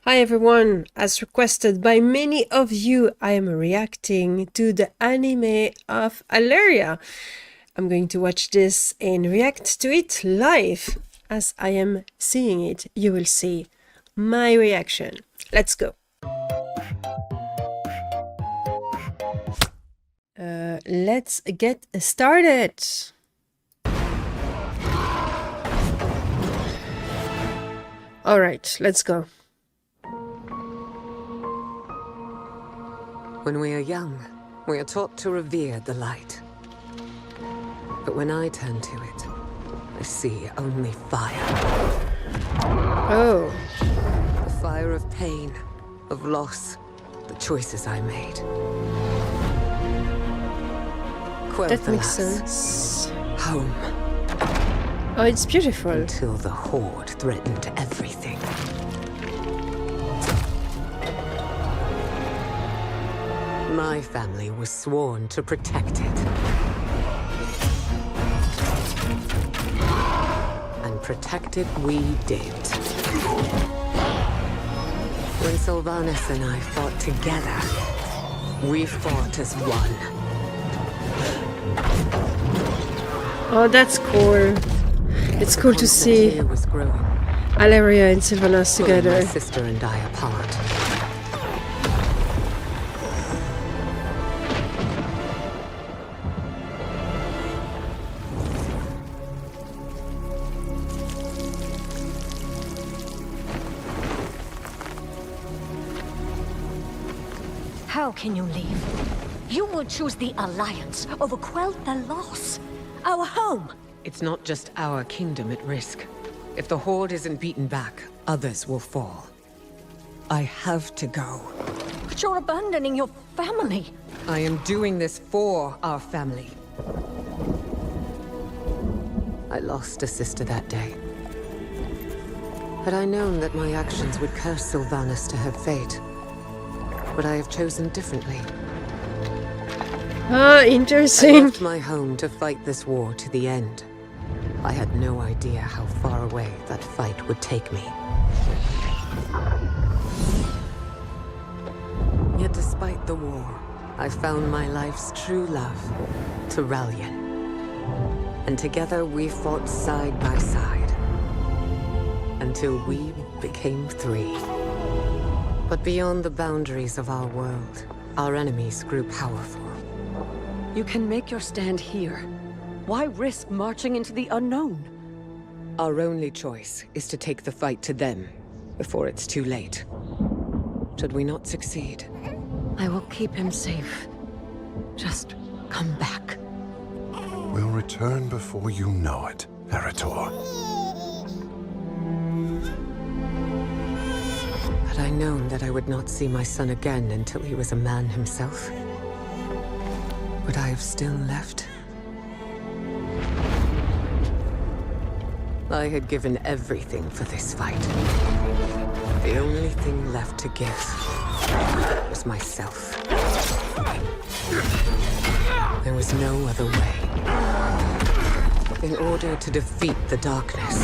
Hi everyone, as requested by many of you, I am reacting to the anime of Alleria. I'm going to watch this and react to it live. As I am seeing it, you will see my reaction. Let's go. Let's get started. All right, let's go. When we are young, we are taught to revere the light. But when I turn to it, I see only fire. Oh. The fire of pain, of loss, the choices I made. That makes sense. Home. Oh, it's beautiful. Until the Horde threatened everything. My family was sworn to protect it. And protect it we did. When Sylvanas and I fought together, we fought as one. Oh, that's cool. It's cool to see Alleria and Sylvanas together. My sister and I apart. How can you leave? You will choose the Alliance over Quel'Tha loss. Our home! It's not just our kingdom at risk. If the Horde isn't beaten back, others will fall. I have to go. But you're abandoning your family. I am doing this for our family. I lost a sister that day. Had I known that my actions would curse Sylvanas to her fate, but I have chosen differently. Ah, I interesting. left my home to fight this war to the end. I had no idea how far away that fight would take me. Yet despite the war, I found my life's true love, Turalyon. And together we fought side by side. Until we became three. But beyond the boundaries of our world, our enemies grew powerful. You can make your stand here. Why risk marching into the unknown? Our only choice is to take the fight to them before it's too late. Should we not succeed? I will keep him safe. Just come back. We'll return before you know it, Eritor. Had I known that I would not see my son again until he was a man himself, would I have still left? I had given everything for this fight. The only thing left to give was myself. There was no other way. In order to defeat the darkness,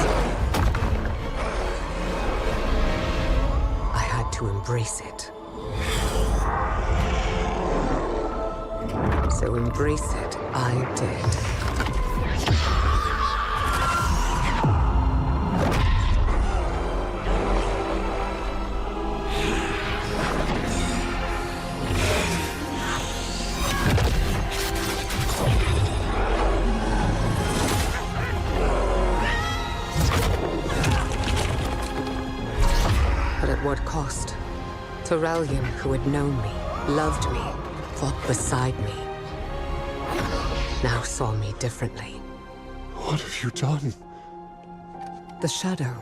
I had to embrace it. So embrace it, I did. But at what cost? Turalyon, who had known me, loved me, fought beside me, now saw me differently. What have you done? The shadow,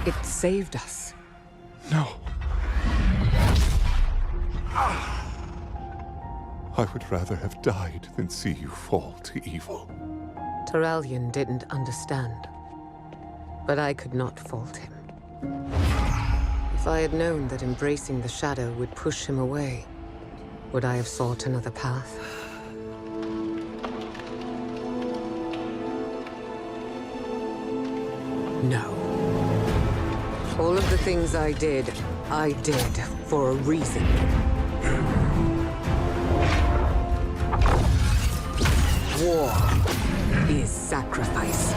it saved us. No. I would rather have died than see you fall to evil. Turalyon didn't understand, but I could not fault him. If I had known that embracing the shadow would push him away, would I have sought another path? No. All of the things I did, I did for a reason. War is sacrifice.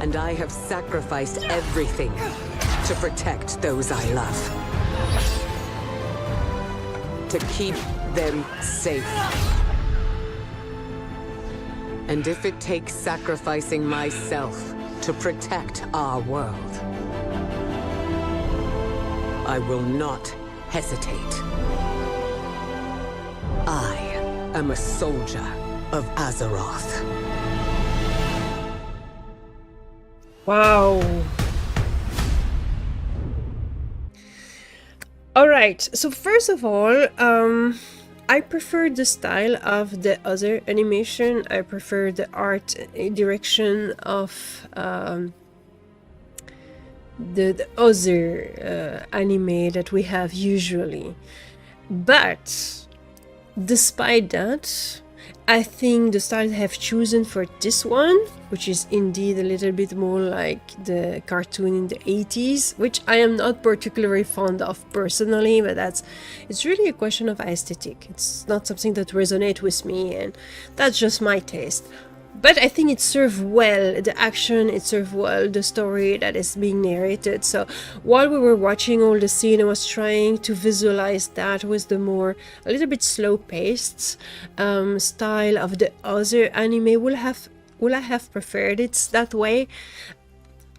And I have sacrificed everything to protect those I love. To keep them safe. And if it takes sacrificing myself to protect our world, I will not hesitate. I am a soldier of Azeroth. Wow. All right. So first of all, I prefer the style of the other animation. I prefer the art direction of the other anime that we have usually. But despite that, I think the style I have chosen for this one, which is indeed a little bit more like the cartoon in the 80s, which I am not particularly fond of personally, but it's really a question of aesthetic. It's not something that resonates with me, and that's just my taste. But I think it served well the action, it served well the story that is being narrated. So while we were watching all the scene, I was trying to visualize that with the more, a little bit slow-paced style of the other anime. Will I have preferred it that way?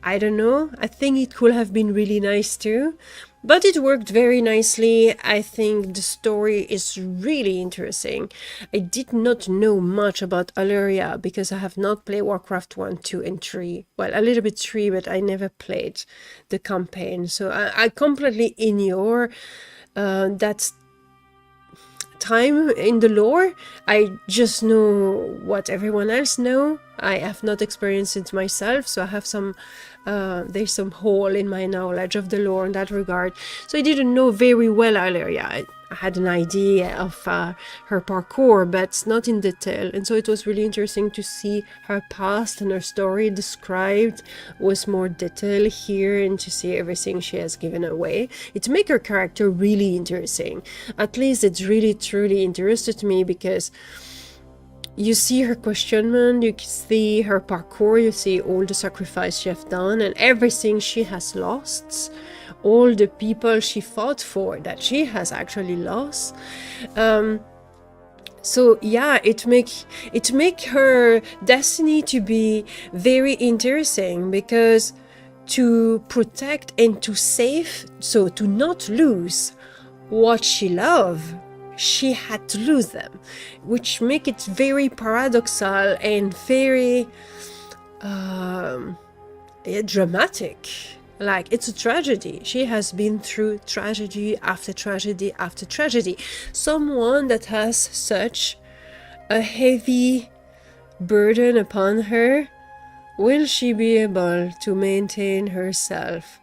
I don't know. I think it could have been really nice too. But it worked very nicely. I think the story is really interesting. I did not know much about Alleria because I have not played Warcraft 1, 2, and 3. Well, a little bit 3, but I never played the campaign. So I completely ignore that time in the lore. I just know what everyone else know. I have not experienced it myself, so I have there's some hole in my knowledge of the lore in that regard. So I didn't know very well Alleria. I had an idea of her parkour, but not in detail. And so it was really interesting to see her past and her story described with more detail here, and to see everything she has given away. It makes her character really interesting. At least it's really truly interested me, because you see her questionment, you see her parkour, you see all the sacrifice she has done and everything she has lost, all the people she fought for that she has actually lost. So yeah, it make her destiny to be very interesting, because to protect and to save, so to not lose what she loved, she had to lose them, which make it very paradoxal and very dramatic. Like, it's a tragedy. She has been through tragedy after tragedy after tragedy. Someone that has such a heavy burden upon her, will she be able to maintain herself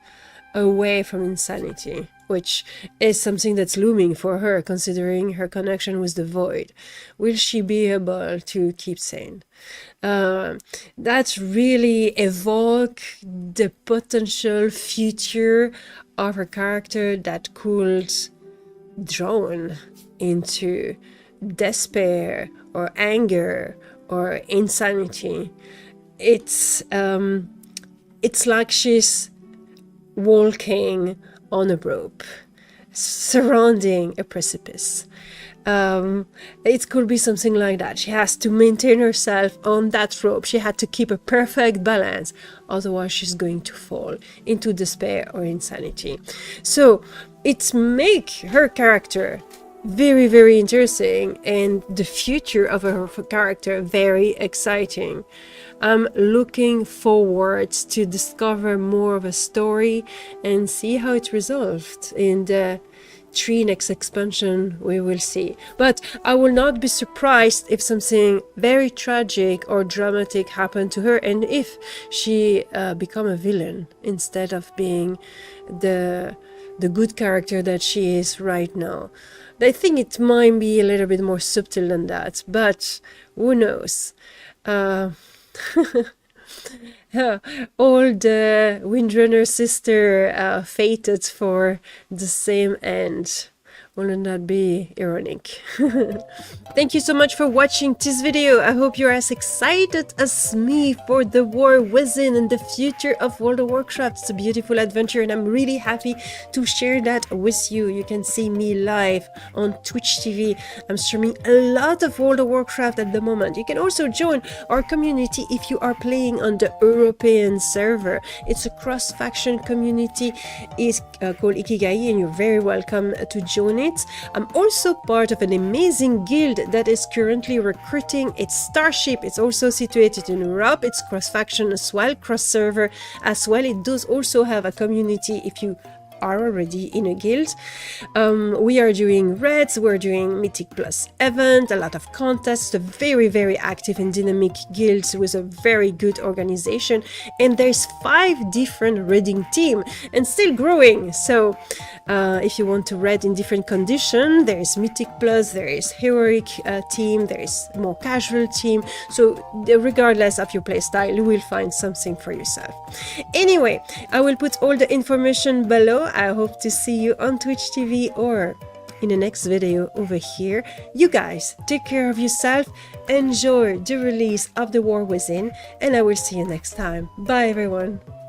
away from insanity? Which is something that's looming for her, considering her connection with the void. Will she be able to keep sane? That really evoke the potential future of her character that could drown into despair or anger or insanity. It's like she's walking on a rope, surrounding a precipice. It could be something like that. She has to maintain herself on that rope. She had to keep a perfect balance, otherwise she's going to fall into despair or insanity. So it makes her character very, very interesting, and the future of her character very exciting. I'm looking forward to discover more of a story and see how it's resolved in the 3 next expansion we will see. But I will not be surprised if something very tragic or dramatic happened to her, and if she become a villain instead of being the good character that she is right now. I think it might be a little bit more subtle than that, but who knows. All the Windrunner sister fated for the same end. Wouldn't that be ironic? Thank you so much for watching this video. I hope you're as excited as me for the war within and the future of World of Warcraft. It's a beautiful adventure and I'm really happy to share that with you. You can see me live on Twitch TV. I'm streaming a lot of World of Warcraft at the moment. You can also join our community if you are playing on the European server. It's a cross-faction community. It's called Ikigai and you're very welcome to join it. I'm also part of an amazing guild that is currently recruiting. It's Starship. It's also situated in Europe. It's cross-faction as well, cross-server as well. It does also have a community if you are already in a guild. We are doing raids, we're doing Mythic Plus event, a lot of contests, a very active and dynamic guild with a very good organization, and there's 5 different raiding team and still growing. So if you want to raid in different conditions, there is Mythic Plus, there is heroic team, there is more casual team. So regardless of your playstyle, you will find something for yourself. Anyway, I will put all the information below. I hope to see you on Twitch TV or in the next video over here. You guys, take care of yourself, enjoy the release of The War Within, and I will see you next time. Bye everyone!